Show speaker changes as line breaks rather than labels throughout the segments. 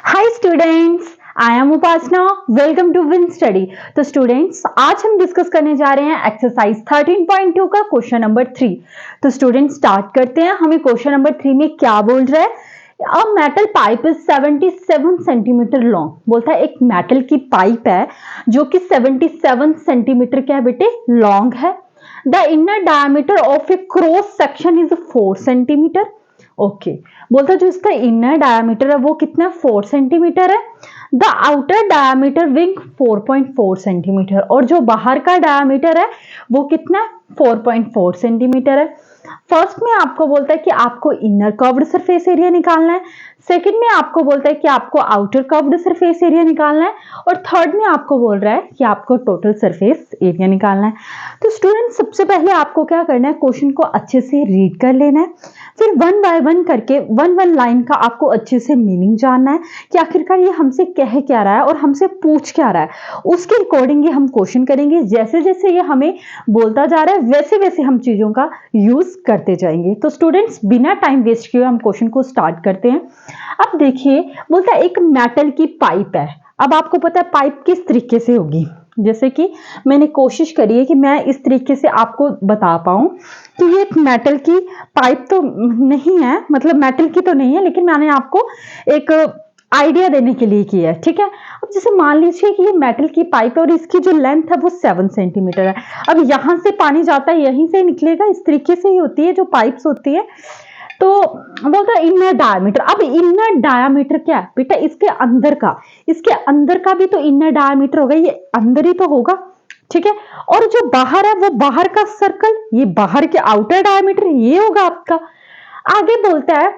Hi students, I am Upasana. Welcome to Win Study. तो students, आज हम डिस्कस करने जा रहे हैं एक्सरसाइज 13.2 का क्वेश्चन नंबर 3। तो स्टूडेंट्स स्टार्ट करते हैं। हमें क्वेश्चन नंबर 3 में क्या बोल रहा है? A metal pipe is 77 centimetre long. बोलता है एक मेटल की पाइप है जो कि 77 सेंटीमीटर क्या है बेटे? लॉन्ग है। The inner diameter of A cross section is 4 centimetre. Okay, बोलता जो इसका इनर डायमीटर है वो कितना? 4 सेंटीमीटर है। The outer diameter wing 4.4 centimetre, और जो बाहर का डायमीटर है वो कितना? 4.4 सेंटीमीटर है। फर्स्ट में आपको बोलता है कि आपको इनर कर्व्ड सरफेस एरिया निकालना है। सेकंड में आपको बोलता है कि आपको आउटर कर्व्ड सरफेस एरिया निकालना है। और थर्ड में आपको बोल रहा है कि आपको टोटल सरफेस एरिया निकालना है। तो स्टूडेंट, सबसे पहले आपको क्या करना है? क्वेश्चन को अच्छे से रीड कर लेना है, फिर वन बाय वन करके वन लाइन का आपको अच्छे से मीनिंग जानना है कि आखिरकार ये हमसे कह क्या रहा है और हमसे पूछ क्या रहा है। उसके अकॉर्डिंग हम क्वेश्चन करेंगे। जैसे जैसे ये हमें बोलता जा रहा है वैसे वैसे हम चीजों का यूज करते जाएंगे। तो स्टूडेंट्स, बिना टाइम वेस्ट किए हम क्वेश्चन को स्टार्ट करते हैं। अब देखिए, बोलता है एक मेटल की पाइप है। अब आपको पता है पाइप किस तरीके से होगी। जैसे कि मैंने कोशिश करी है कि मैं इस तरीके से आपको बता पाऊं कि ये एक मेटल की पाइप तो नहीं है, मतलब मेटल की तो नहीं है, लेकिन मैंने आपको एक आइडिया देने के लिए किया है। ठीक है, अब जैसे मान लीजिए कि ये मेटल की पाइप है और इसकी जो लेंथ है वो 7 सेंटीमीटर है। अब यहां से पानी जाता है, यहीं से निकलेगा। इस तरीके से ही होती है जो पाइप्स होती है। तो बोलता है इनर डायमीटर। अब इनर डायमीटर क्या है बेटा? इसके अंदर का भी तो इनर डायमीटर होगा, ये अंदर ही तो होगा। ठीक है, और जो बाहर है वो बाहर का सर्कल, ये बाहर के आउटर डायमीटर ये होगा आपका। आगे बोलता है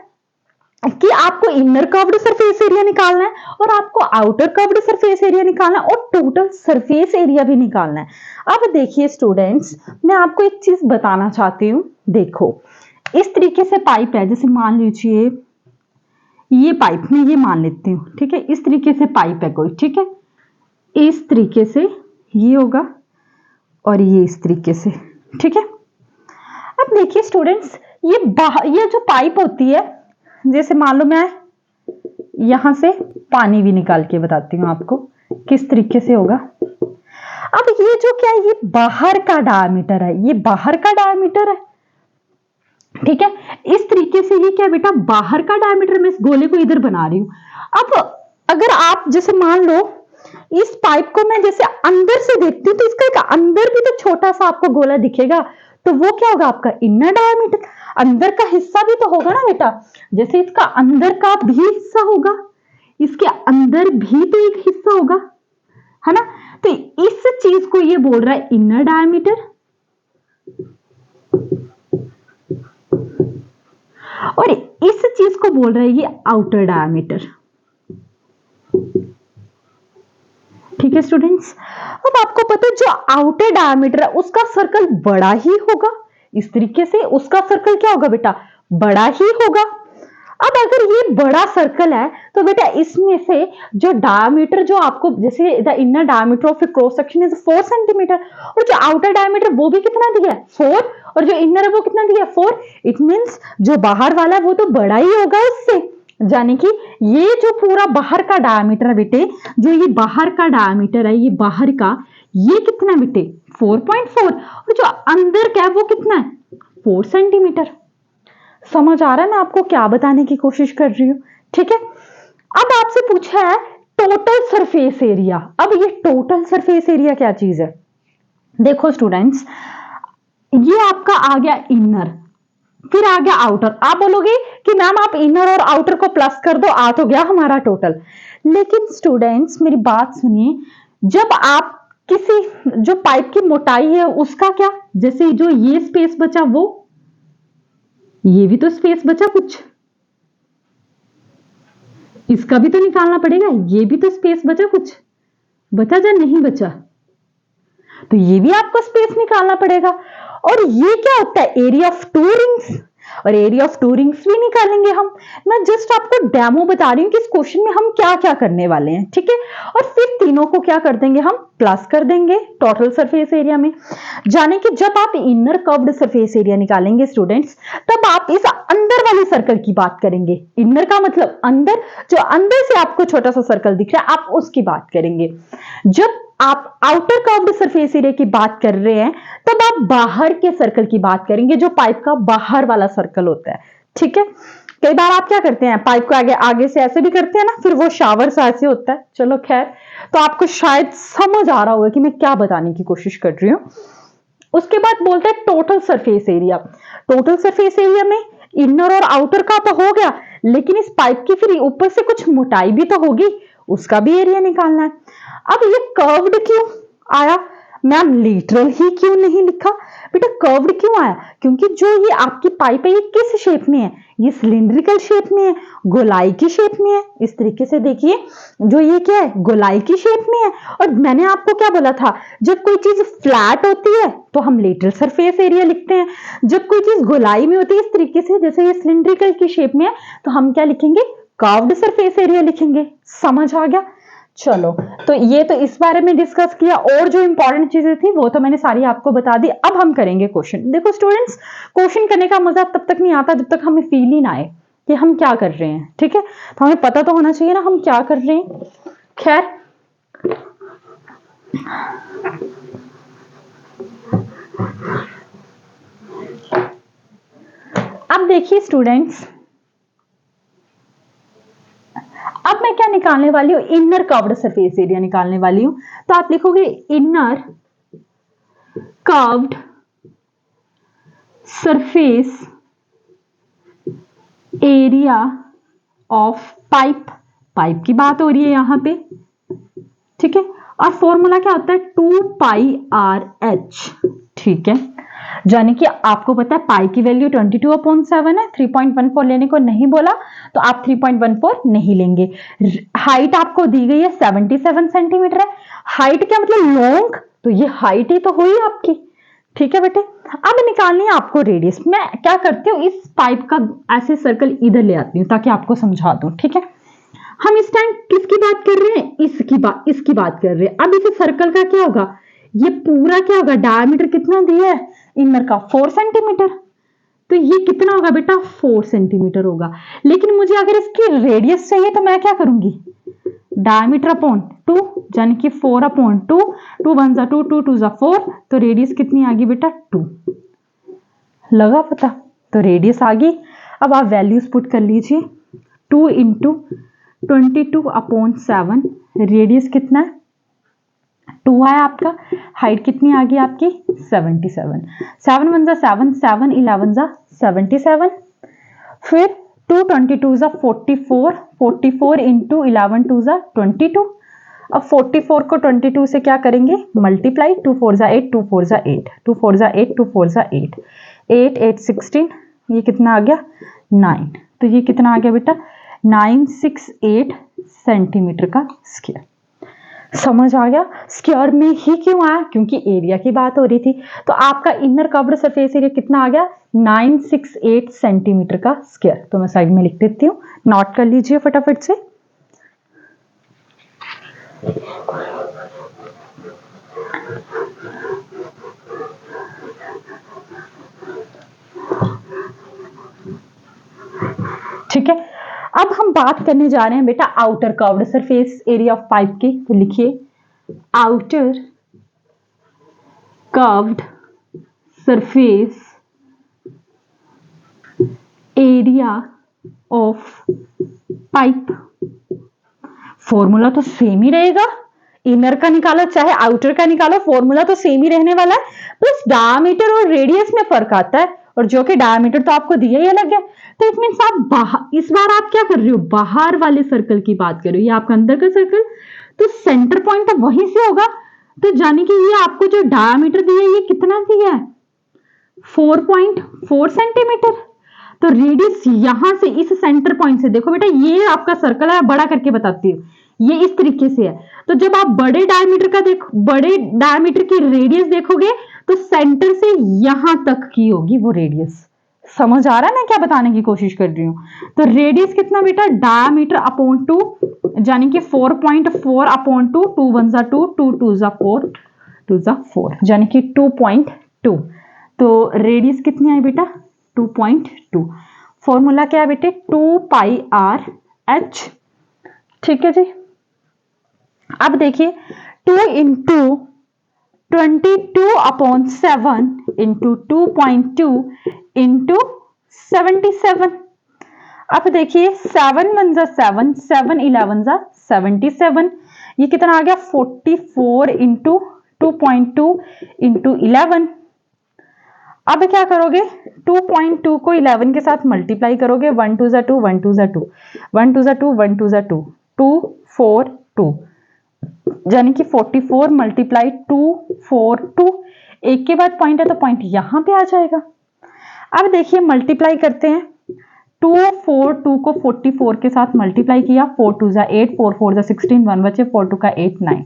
कि आपको इनर कर्व्ड सरफेस एरिया निकालना है और आपको आउटर कर्व्ड सरफेस एरिया निकालना है और टोटल सरफेस एरिया भी निकालना है। अब देखिए स्टूडेंट्स, मैं आपको एक चीज बताना चाहती हूं। देखो, इस तरीके से पाइप है। जैसे मान लीजिए ये पाइप, मैं ये मान लेती हूँ। ठीक है, इस तरीके से पाइप है कोई। ठीक है, इस तरीके से ये होगा और ये इस तरीके से। ठीक है, अब देखिए स्टूडेंट्स, ये जो पाइप होती है, जैसे मान लो मैं यहां से पानी भी निकाल के बताती हूँ आपको किस तरीके से होगा। अब ये जो क्या है, ये बाहर का डायमीटर है, ये बाहर का डायमीटर है। ठीक है, इस तरीके से ये क्या बेटा? बाहर का डायमीटर। मैं इस गोले को इधर बना रही हूं। अब अगर आप जैसे मान लो इस पाइप को मैं जैसे अंदर से देखती हूँ तो इसका एक अंदर भी तो छोटा सा आपको गोला दिखेगा, तो वो क्या होगा? आपका इनर डायमीटर। अंदर का हिस्सा भी तो होगा ना बेटा। जैसे इसका अंदर का भी हिस्सा होगा, इसके अंदर भी तो एक हिस्सा होगा, है ना। तो इस चीज को ये बोल रहा है इनर डायमीटर, और इस चीज को बोल रहा है ये आउटर डायमीटर। ठीक है स्टूडेंट्स, अब आपको पता है जो आउटर डायमीटर है उसका सर्कल बड़ा ही होगा। इस तरीके से उसका सर्कल क्या होगा बेटा? बड़ा ही होगा। अब अगर ये बड़ा सर्कल है तो बेटा इसमें से जो डायमीटर जो आपको, जैसे the inner diameter of A cross section is 4 centimetre, और जो आउटर डायमीटर वो भी कितना दिया है? 4, और जो इनर है वो कितना दिया है? 4। इट मींस जो बाहर वाला है वो तो बड़ा ही होगा उससे। यानी कि ये जो पूरा बाहर का डायमीटर है बेटे, जो ये बाहर का डायमीटर है, ये बाहर का ये कितना है बेटे? 4.4, और जो अंदर का है वो कितना है? 4 सेंटीमीटर। समझ आ रहा है मैं आपको क्या बताने की कोशिश कर रही हूं? ठीक है, अब आपसे पूछा है टोटल सरफेस एरिया। अब ये टोटल सरफेस एरिया क्या चीज है? देखो स्टूडेंट्स, ये आपका आ गया इनर, फिर आ गया आउटर। आप बोलोगे कि मैम आप इनर और आउटर को प्लस कर दो, आ तो गया हमारा टोटल। लेकिन स्टूडेंट्स मेरी बात सुनिए, जब आप किसी जो पाइप की मोटाई है उसका क्या, जैसे जो ये स्पेस बचा वो, ये भी तो स्पेस बचा कुछ, इसका भी तो निकालना पड़ेगा। ये भी तो स्पेस बचा, कुछ बचा या नहीं बचा, तो ये भी आपको स्पेस निकालना पड़ेगा। और ये क्या होता है? एरिया ऑफ टू रिंग्स, और एरिया ऑफ टू रिंग्स भी निकालेंगे हम। मैं जस्ट आपको डेमो बता रही हूं कि इस क्वेश्चन में हम क्या क्या करने वाले हैं। ठीक है, और फिर तीनों को क्या कर देंगे? हम प्लस कर देंगे टोटल सरफेस एरिया में। जाने कि जब आप इनर कर्व्ड सरफेस एरिया निकालेंगे स्टूडेंट्स, तब आप इस अंदर वाली सर्कल की बात करेंगे। इनर का मतलब अंदर, जो अंदर से आपको छोटा सा सर्कल दिख रहा है आप उसकी बात करेंगे। जब आप आउटर कर्व्ड सरफेस एरिया की बात कर रहे हैं तब आप बाहर के सर्कल की बात करेंगे, जो पाइप का बाहर वाला सर्कल होता है। ठीक है, कई बार आप क्या करते हैं, पाइप को आगे आगे से ऐसे भी करते हैं ना, फिर वो शावर सा ऐसे होता है। चलो खैर, तो आपको शायद समझ आ रहा होगा कि मैं क्या बताने की कोशिश कर रही हूं। उसके बाद बोलते हैं total surface area. Total surface area में इनर और आउटर का तो हो गया, लेकिन इस पाइप की फिर ऊपर से कुछ मोटाई भी तो होगी, उसका भी एरिया निकालना है। अब ये कर्व्ड क्यों आया मैम, लिटरल ही क्यों नहीं लिखा? बेटा कर्व्ड क्यों आया, क्योंकि जो ये आपकी पाइप है ये किस शेप में है, ये सिलिंड्रिकल शेप में है, गोलाई की शेप में है। इस तरीके से देखिए, जो ये क्या है, गोलाई की शेप में है। और मैंने आपको क्या बोला था, जब कोई चीज फ्लैट होती है तो हम लेटरल सरफेस एरिया लिखते हैं, जब कोई चीज गोलाई में होती है इस तरीके से, जैसे ये सिलिंड्रिकल की शेप में है, तो हम क्या लिखेंगे, कर्व्ड सरफेस एरिया लिखेंगे। समझ आ गया? चलो, तो ये तो इस बारे में डिस्कस किया, और जो इंपॉर्टेंट चीजें थी वो तो मैंने सारी आपको बता दी। अब हम करेंगे क्वेश्चन। देखो स्टूडेंट्स, क्वेश्चन करने का मजा तब तक नहीं आता जब तक हमें फील ही ना आए कि हम क्या कर रहे हैं। ठीक है, तो हमें पता तो होना चाहिए ना हम क्या कर रहे हैं। खैर, अब देखिए स्टूडेंट्स, अब मैं क्या निकालने वाली हूं, इनर कर्व्ड सरफेस एरिया निकालने वाली हूं। तो आप लिखोगे inner curved surface area of pipe. Pipe की बात हो रही है यहां पे, ठीक है, और फॉर्मूला क्या होता है, 2πr/h। ठीक है, यानी कि आपको पता है पाई की वैल्यू 22/7 है, 3.14 लेने को नहीं बोला तो आप 3.14 नहीं लेंगे। हाइट आपको दी गई है 77 सेंटीमीटर है। हाइट क्या मतलब लॉन्ग, तो ये हाइट ही तो हुई आपकी। ठीक है बेटे, अब निकालनी है आपको रेडियस। मैं क्या करती हूँ, इस पाइप का ऐसे सर्कल इधर ले आती हूँ ताकि आपको समझा दूं। ठीक है, हम इस टाइम किसकी बात कर रहे हैं, इसकी बात कर रहे हैं। अब इसे सर्कल का क्या होगा, ये पूरा क्या होगा, डायमीटर कितना दिया है इनर का, 4 सेंटीमीटर। तो ये कितना होगा बेटा, 4 सेंटीमीटर होगा। लेकिन मुझे अगर इसकी रेडियस चाहिए तो मैं क्या करूंगी, डायमीटर अपॉन 2, यानी कि 4/2, 2 वन जा 2, 2 टू जा 4, तो रेडियस कितनी आ गई बेटा, 2। लगा पता, तो रेडियस आ गई। अब आप वैल्यूज पुट कर लीजिए, 2 इंटू 22/7, रेडियस कितना है, 2 आया आपका। हाइट कितनी आ गई आपकी, 77। 7 वन जा 7, 7 11 जा 77, फिर 2 22 जा 44, 44 इंटू 11 टू जा 22। अब 44 को 22 से क्या करेंगे, मल्टीप्लाई, 2 4 जा 8, 2 4 जा 8, 2 4 जा 8, 2 4 जा 8, 8 8 16, ये कितना आ गया, 9। तो ये कितना आ गया बेटा, 968 सेंटीमीटर का स्क्वायर। समझ आ गया? स्क्वायर में ही क्यों आया, क्योंकि एरिया की बात हो रही थी। तो आपका इनर कर्व्ड सरफेस एरिया कितना आ गया, 968 सेंटीमीटर का स्क्वायर। तो मैं साइड में लिख देती हूँ, नोट कर लीजिए फटाफट से। ठीक है, अब हम बात करने जा रहे हैं बेटा outer curved surface area of pipe की। तो लिखिए outer curved surface area of pipe. Formula तो सेम ही रहेगा, इनर का निकालो चाहे आउटर का निकालो, फॉर्मूला तो सेम ही रहने वाला है। बस डायमीटर और रेडियस में फर्क आता है, और जो कि डायमीटर तो आपको दिया ही अलग है। तो इट मींस आप बाहर, इस बार आप क्या कर रहे हो, बाहर वाले सर्कल की बात कर रहे हो, ये आपका अंदर का सर्कल, तो सेंटर पॉइंट तो वहीं से होगा। तो जाने कि ये आपको जो डायमीटर दिया है ये कितना दिया है, 4.4 सेंटीमीटर। तो रेडियस यहां से इस सेंटर पॉइंट से, देखो बेटा ये आपका सर्कल है, बड़ा करके बताती हूँ, ये इस तरीके से है। तो जब आप बड़े डायमीटर का देखो, बड़े डायमीटर की रेडियस देखोगे तो सेंटर से यहां तक की होगी वो रेडियस। समझ आ रहा है मैं क्या बताने की कोशिश कर रही हूं? तो रेडियस कितना बेटा, डायमीटर अपॉन 2, यानी कि 4.4/2, 2 वन जा 2, 2 टू जा 4, 2 जा 4, यानी कि 2.2। तो रेडियस कितनी आई बेटा, 2.2। फॉर्मूला क्या है बेटे, 2 पाई आर एच। ठीक है जी। अब देखिए 2 इंटू 22/7 इंटू 2.2 इंटू 77। अब देखिए 7 1 जा 7, 7 11 जा 77, ये कितना आ गया 44 इंटू 2.2 इंटू 11। अब क्या करोगे, 2.2 को 11 के साथ मल्टीप्लाई करोगे, 1 2 जा 2, 1 2 जा 2, 1 2 जा 2, 1 2 जा 2, 2 4 2, यानी कि 44 मल्टीप्लाई 2 4 2। एक के बाद पॉइंट है तो पॉइंट यहां पे आ जाएगा। अब देखिए मल्टीप्लाई करते हैं, 2 4 2 को 44 के साथ मल्टीप्लाई किया, 4 2 जा 8, 4 4 जा 16, 1 बचे, 4 2 का 8 9,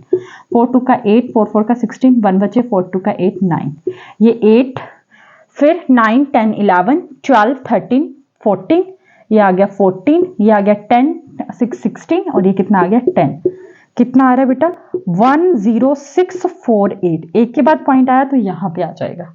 4 2 का 8, 4 4 का 16, 1 बचे, 4 2 का 8 9, ये 8, फिर 9 10 11 12 13 14, ये आ गया 14, ये आ गया 10 6 16, और ये कितना आ गया 10। कितना आ रहा है बेटा 10648। एक के बाद पॉइंट आया तो यहां पे आ जाएगा।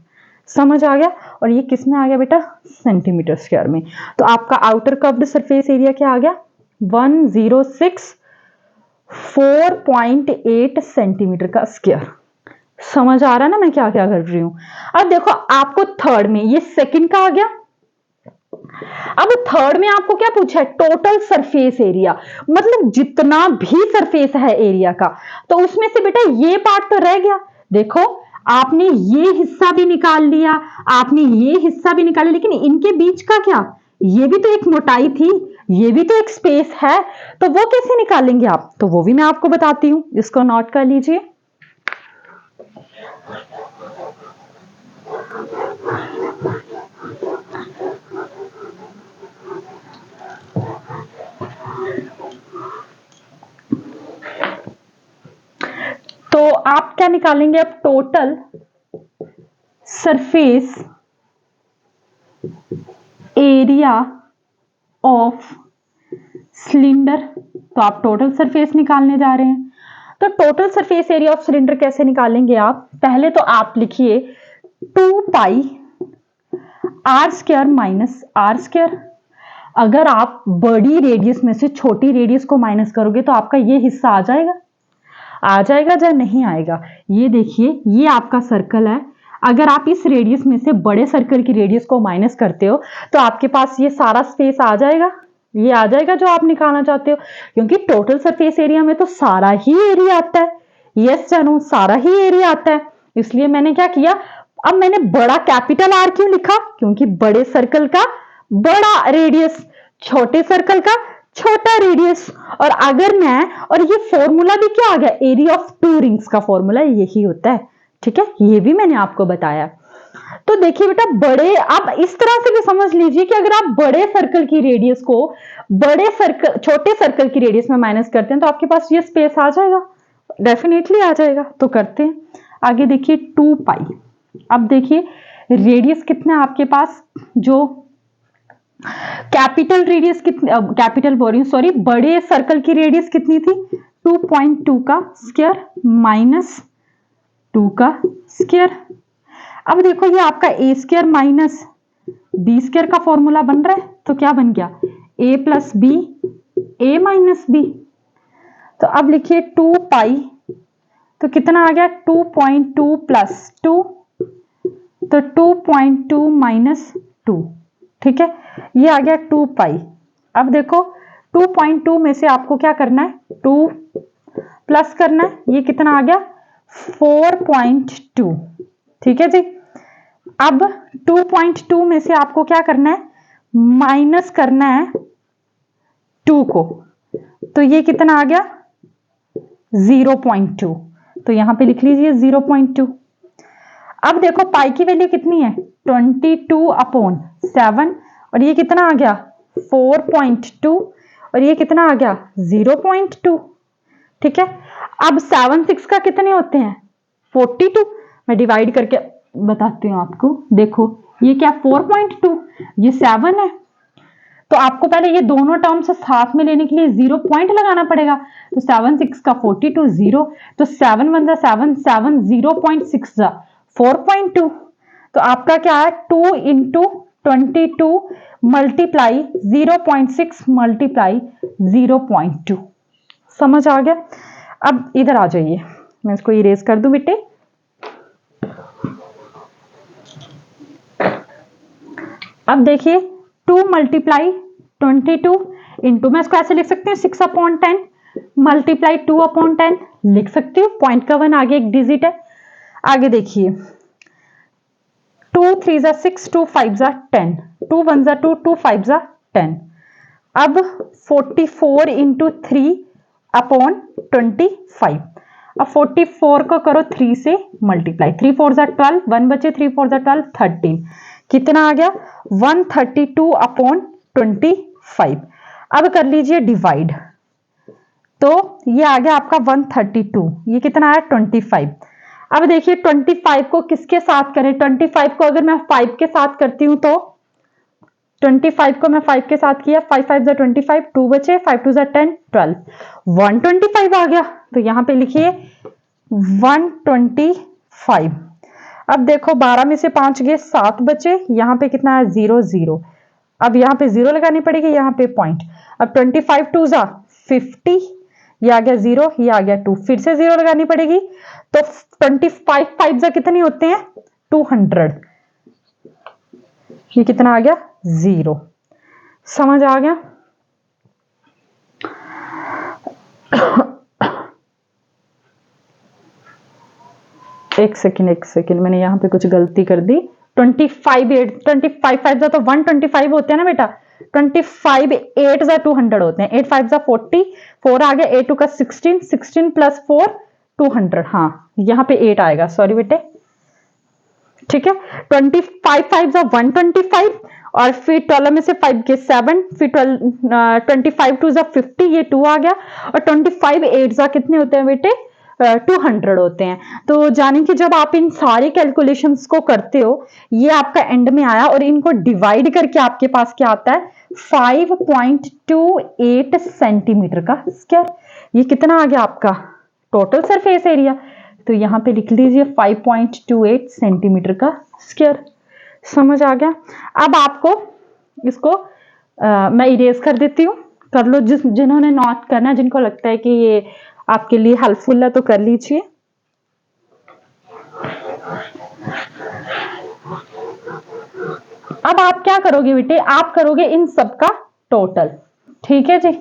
समझ आ गया। और ये किस में आ गया बेटा, सेंटीमीटर स्क्वायर में। तो आपका आउटर कर्व्ड सरफेस एरिया क्या आ गया 106.4.8 सेंटीमीटर का स्क्वायर। समझ आ रहा है ना मैं क्या क्या कर रही हूं। अब देखो आपको थर्ड में, ये सेकंड का आ गया। अब थर्ड में आपको क्या पूछा है, टोटल सरफेस एरिया, मतलब जितना भी सरफेस है एरिया का, तो उसमें से बेटा ये पार्ट तो रह गया। देखो आपने ये हिस्सा भी निकाल लिया, आपने ये हिस्सा भी निकाल लिया, लेकिन इनके बीच का क्या, ये भी तो एक मोटाई थी, ये भी तो एक स्पेस है, तो वो कैसे निकालेंगे आप, तो वो भी मैं आपको बताती हूं, इसको नोट कर लीजिए। तो आप क्या निकालेंगे, अब total surface area of cylinder. तो आप टोटल सरफेस निकालने जा रहे हैं। तो total surface area of cylinder कैसे निकालेंगे आप, पहले तो आप लिखिए 2 pi r square minus r square. अगर आप बड़ी रेडियस में से छोटी रेडियस को माइनस करोगे तो आपका ये हिस्सा आ जाएगा या नहीं आएगा। ये देखिए ये आपका सर्कल है, अगर आप इस रेडियस में से बड़े सर्कल की रेडियस को माइनस करते हो तो आपके पास ये सारा स्पेस आ जाएगा, ये आ जाएगा जो आप निकालना चाहते हो, क्योंकि टोटल सरफेस एरिया में तो सारा ही एरिया आता है। यस जानू, सारा ही एरिया आता है। इसलिए मैंने क्या किया, अब मैंने बड़ा कैपिटल आर क्यों लिखा, क्योंकि बड़े सर्कल का बड़ा रेडियस, छोटे सर्कल का छोटा रेडियस। और अगर मैं, और ये फॉर्मूला भी क्या आ गया, एरिया ऑफ टू रिंग्स का फॉर्मूला यही होता है। ठीक है, ये भी मैंने आपको बताया। तो देखिए बेटा बड़े, आप इस तरह से भी समझ लीजिए कि अगर आप बड़े सर्कल की रेडियस को बड़े सर्कल छोटे सर्कल की रेडियस में माइनस करते हैं तो आपके पास ये स्पेस आ जाएगा, डेफिनेटली आ जाएगा। तो करते हैं आगे, देखिए 2 पाई। अब देखिए रेडियस कितना है आपके पास, जो कैपिटल रेडियस कितनी, कैपिटल बोल रही हूं सॉरी, बड़े सर्कल की रेडियस कितनी थी 2.2 का स्क्वायर माइनस 2 का स्क्वायर। अब देखो ये आपका ए स्क्वायर माइनस बी स्क्वायर का फॉर्मूला बन रहा है, तो क्या बन गया ए प्लस बी, ए माइनस बी। तो अब लिखिए 2 पाई, तो कितना आ गया 2.2 प्लस 2, तो 2.2 माइनस 2। ठीक है, ये आ गया 2 पाई। अब देखो 2.2 में से आपको क्या करना है, 2 प्लस करना है, ये कितना आ गया 4.2। ठीक है जी। अब 2.2 में से आपको क्या करना है, माइनस करना है 2 को, तो ये कितना आ गया 0.2। तो यहां पे लिख लीजिए 0.2। अब देखो पाई की वैल्यू कितनी है 22/7, और ये कितना आ गया 4.2, और ये कितना आ गया 0.2। ठीक है, अब 7 6 का कितने होते हैं 42। मैं डिवाइड करके बताती हूं आपको। देखो ये क्या 4.2, ये 7 है, तो आपको पहले ये दोनों टर्म्स साथ में लेने के लिए 0 पॉइंट लगाना पड़ेगा। तो 7 6 का 42 0, तो 7 1 जा 7, 7 0.6 जा 4.2। तो आपका क्या है 2 इंटू 22 मल्टीप्लाई 0.6 मल्टीप्लाई 0.2। समझ आ गया? अब इधर आ जाइए, मैं इसको इरेज कर दूं बेटे। अब देखिए 2 मल्टीप्लाई 22 इंटू, मैं इसको ऐसे लिख सकती हूँ 6/10 मल्टीप्लाई 2/10 लिख सकती हूँ। पॉइंट का 1 आगे एक डिजिट है। आगे देखिए 2 3 जा 6, 2 5 जा 10, 2 1 जा 2, 2 5 जा 10। अब 44 इंटू 3/25। अब 44 को करो 3 से मल्टीप्लाई, 3 4 जा 12, 1 बचे, 3 4 जा 12, 13। कितना आ गया? 132/25। अब कर लीजिए डिवाइड, तो ये आ गया आपका 132, ये कितना आया? 25। अब देखिए 25 को किसके साथ करें? 25 को अगर मैं 5 के साथ करती हूं तो 25 को मैं 5 के साथ किया, 5 5 जा 25, 2 बचे, 5 2 जा 10, 12, 125 आ गया। तो यहां पे लिखिए 125। अब देखो 12 में से 5 गए, 7 बचे, यहां पे कितना है? 0 0। अब यहां पे 0 लगानी पड़ेगी, यहां पे पॉइंट। अब 25 2 जा 50, ये आ गया 0, ये आ गया 2, फिर से 0 लगानी पड़ेगी। तो 25 5 जा कितने होते हैं? 200। ये कितना आ गया? 0। समझ आ गया? एक सेकंड, मैंने यहां पे कुछ गलती कर दी। 25 5 जा तो 125 होते हैं ना बेटा। 25 8 जा 200 होते हैं, 8 5 जा 40, 4 आ गया, 8 2 का 16, 16 प्लस 4 200। हाँ यहां पे 8 आएगा, सॉरी बेटे। ठीक है, 25 5 जा 125, और फिर 12 में से 5 के 7, फिर 25 2 जा 50, ये 2 आ गया, और 25 8 जा कितने होते हैं बेटे? 200 होते हैं। तो जाने कि जब आप इन सारी कैलकुलेशंस को करते हो, ये आपका एंड में आया, और इनको डिवाइड करके आपके पास क्या आता है? 5.28 सेंटीमीटर का स्क्वायर। ये कितना आ गया आपका? Total surface area. तो यहां पे लिख लीजिए 5.28 सेंटीमीटर का स्क्वायर। समझ आ गया? अब आपको इसको मैं इरेज कर देती हूँ, कर लो। जिन्होंने नोट करना है, जिनको लगता है कि ये आपके लिए हेल्पफुल है, तो कर लीजिए। अब आप क्या करोगे बेटे? आप करोगे इन सब का टोटल। ठीक है जी।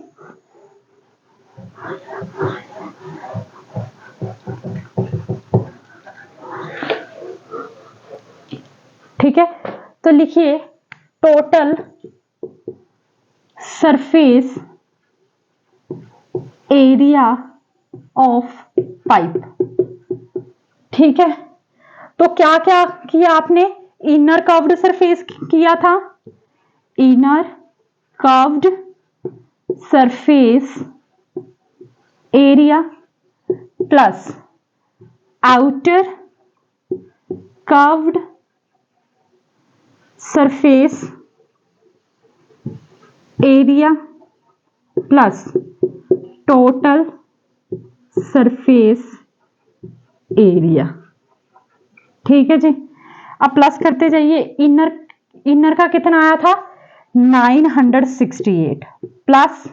ठीक है, तो लिखिए total surface area of pipe. ठीक है, तो क्या क्या किया आपने? इनर कर्व्ड सरफेस किया था, inner curved surface area plus outer curved surface area plus total surface area. ठीक है जी। अब प्लस करते जाइए। इनर का कितना आया था? 968 प्लस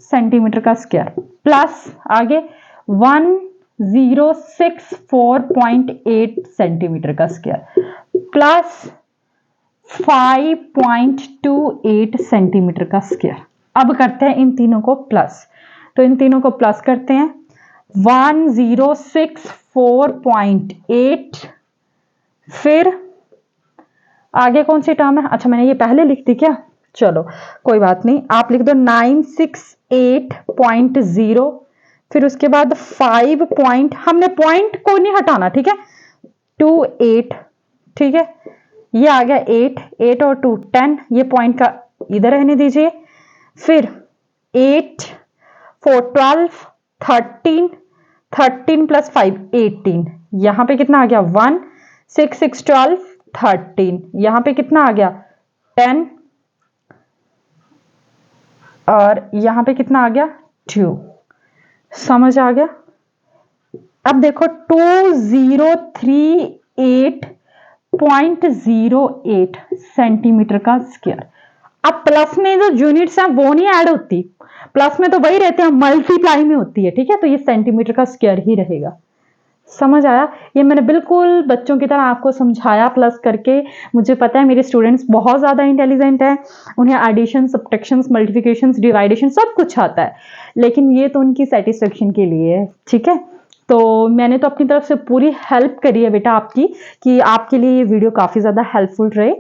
सेंटीमीटर का स्क्वायर, प्लस आगे 1064.8 सेंटीमीटर का स्क्वायर, प्लस 5.28 सेंटीमीटर का स्क्वायर। अब करते हैं इन तीनों को प्लस, तो इन तीनों को प्लस करते हैं। 1064.8, फिर आगे कौन सी टर्म है? अच्छा मैंने ये पहले लिख दी क्या? चलो कोई बात नहीं, आप लिख दो 968.0, फिर उसके बाद 5 पॉइंट, हमने पॉइंट को नहीं हटाना, ठीक है, 28। ठीक है, ये आ गया 8, 8 और 2 10, ये पॉइंट का इधर रहने दीजिए। फिर 8 4 12, 13, 13 प्लस 5 18, यहां पे कितना आ गया? 1 6 6 12 13, यहां पे कितना आ गया? 10, और यहां पे कितना आ गया? 2। समझ आ गया? अब देखो 2038 0.08 सेंटीमीटर का स्क्वायर। अब प्लस में जो यूनिट्स हैं वो नहीं ऐड होती, प्लस में तो वही रहते हैं, मल्टीप्लाई में होती है, ठीक है। तो ये सेंटीमीटर का स्क्वायर ही रहेगा। समझ आया? ये मैंने बिल्कुल बच्चों की तरह आपको समझाया प्लस करके। मुझे पता है मेरे स्टूडेंट्स बहुत ज़्यादा इंटेलिजेंट हैं, उन्हें एडिशन, सब्ट्रैक्शंस, मल्टीप्लिकेशंस, डिवाइडेशन सब कुछ आता है, लेकिन ये तो उनकी सेटिस्फेक्शन के लिए है, ठीक है। तो मैंने तो अपनी तरफ से पूरी हेल्प करी है बेटा आपकी, कि आपके लिए ये वीडियो काफ़ी ज़्यादा हेल्पफुल रहे।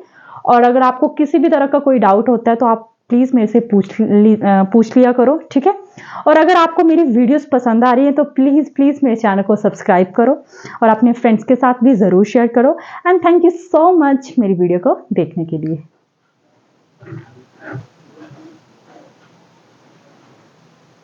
और अगर आपको किसी भी तरह का कोई डाउट होता है तो आप प्लीज़ मेरे से पूछ लिया करो, ठीक है। और अगर आपको मेरी वीडियोस पसंद आ रही है तो प्लीज़ प्लीज़ मेरे चैनल को सब्सक्राइब करो और अपने फ्रेंड्स के साथ भी ज़रूर शेयर करो। And thank you so much मेरी वीडियो को देखने के लिए।